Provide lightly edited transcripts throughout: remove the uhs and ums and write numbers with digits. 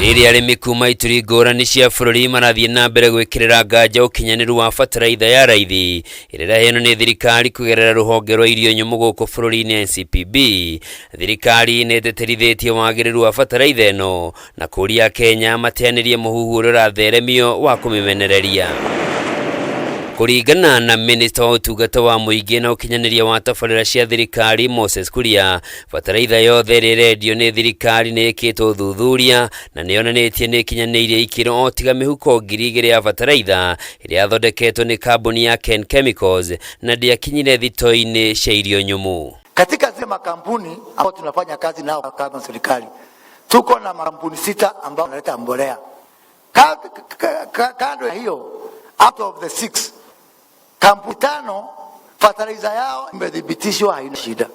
Rĩrĩa arĩmi kuma ituri ngũrani cia bũrũri marathiĩ na mbere gwĩkĩrĩra nganja ũkinyanĩru wa bataraitha ya raithi ĩrĩa ĩraheanwo nĩ thirikari kũgerera rũhonge rwa irio nyũmũ gũkũ bũrũri-inĩ NCPB, thirikari nĩ ĩtĩtĩrithĩtie wagĩrĩru wa bataraitha ĩno na kũria Kenya mateanĩrie mũhuhu ũrĩa ũratheremio wa kũmĩmenereria. Kũringana na Minista wa Ũtungata wa Mũingĩ na Ũkinyanĩria wa Tabarĩra cia thirikari Moses Kuria, bataraitha yothe ĩrĩa ĩrendio nĩ thirikari nĩ ĩkĩtwo ũthuthuria na nĩ yonanĩtie nĩ ĩkinyanĩirie ikĩro o tiga mĩhuko 2,000 ya bataraitha ĩrĩa yathondeketwo nĩ kambuni ya Ken Chemicals na ndĩakinyire thito-inĩ cia irio nyũmũ. Katika zile makampuni ambao tunafanya kazi nao kama serikali, tuko na makampuni 6 ambao wanaleta mbolea. Kando ya hiyo, out of the 6, kampuni 5 fertilizer yao imedhibitishwa haina shida.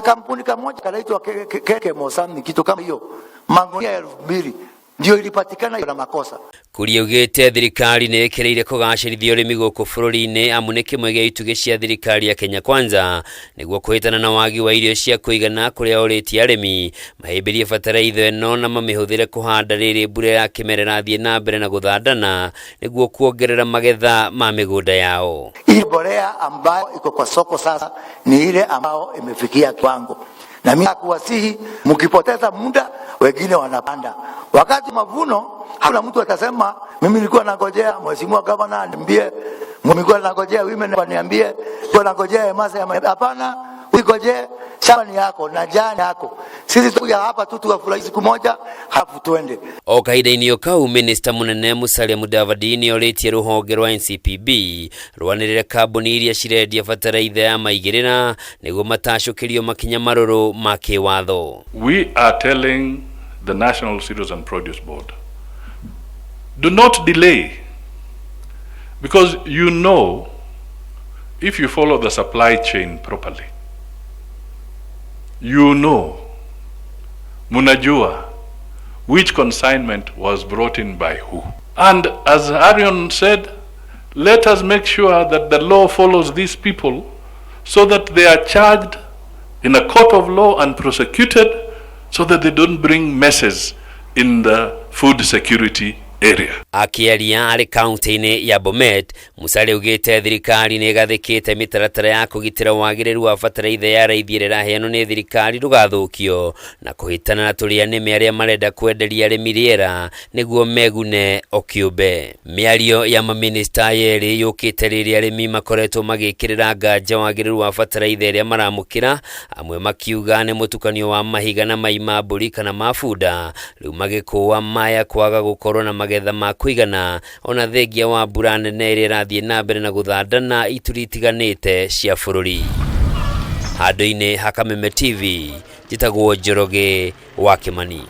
Kampuni kamoja kanaitwa Keke Mosam, kitu kama hiyo, magunia 2,000 ndio ilipatikana na makosa. Kuria ugĩte thirikari nĩ ĩkĩrĩire kũgacĩrithia ũrĩmi gũkũ bũrũri-inĩ amu nĩ kĩmwe gĩa itugĩ cia thirikari ya Kenya Kwanza nĩguo kũhĩtana na wagi wa irio cia kũigana kũrĩa ũrĩtie arĩmi mahĩmbĩrie bataraitha ĩno na mamĩhũthĩre kũhanda rĩrĩ mbura ya kĩmera ĩrathiĩ na mbere na gũthandana nĩguo kuongerera magetha ma mĩgũnda yao. Hii mbolea ambayo iko kwa soko sasa ni ile ambayo imefikia kiwango. Na mimi nakuwasihi mkipoteza muda wengine wanapanda. Wakati mavuno hakuna mtu atasema mimi nilikuwa nangojea mheshimiwa gavana aniambie, nilikuwa nangojea women waniambie, nilikuwa nangojea masa ya hapana, uigojee shamba ni yako na jani yako. Sisi tukuja hapa tu tukafurahi siku moja hafu tuende. O kahinda-inĩ o kau Minista mũnene Musalia Mudavadi nĩ orĩtie rũhonge rwa NCPB rwanĩrĩre kambuni iria cirendia bataraitha ya maigĩrĩra nĩguo matacũkĩrio makinya marũrũ ma kĩwatho. We are telling the National Cereals and Produce Board, do not delay, because you know, if you follow the supply chain properly, you know, munajua, which consignment was brought in by who. And as Arion said, let us make sure that the law follows these people so that they are charged in a court of law and prosecuted so that they don't bring messes in the food security area. Akiaria arĩ kaunti-inĩ ya Bomet, Musalia ugĩte thirikari nĩ ĩgathĩkĩte mĩtaratara ya kũgitĩra wagĩrĩru wa bataraitha ya raithi ĩrĩa ĩraheanwo nĩ thirikari ndũgathũkio na kũhĩtana na tũrĩa nĩme arĩa marenda kwenderia arĩmi rĩera nĩguo megune o kĩũmbe. Mĩario ya maminista yerĩ yũkĩte rĩrĩa arĩmi makoretwo magĩkĩrĩra nganja wagĩrĩru wa bataraitha ĩrĩa maramũkĩra, amwe makiuga nĩ mũtukanio wa mahiga na mai ma mbũri kana mabunda, rĩu magĩkũa maya kwaga gũkorwo na magetha ma kũigana ona thengia wa mbura nene ĩrĩa ĩrathiĩ na mbere na gũthandana ituri itiganĩte cia bũrũri. Handũ-inĩ ha Kameme TV, njĩtagwo Njoroge wa Kĩmani.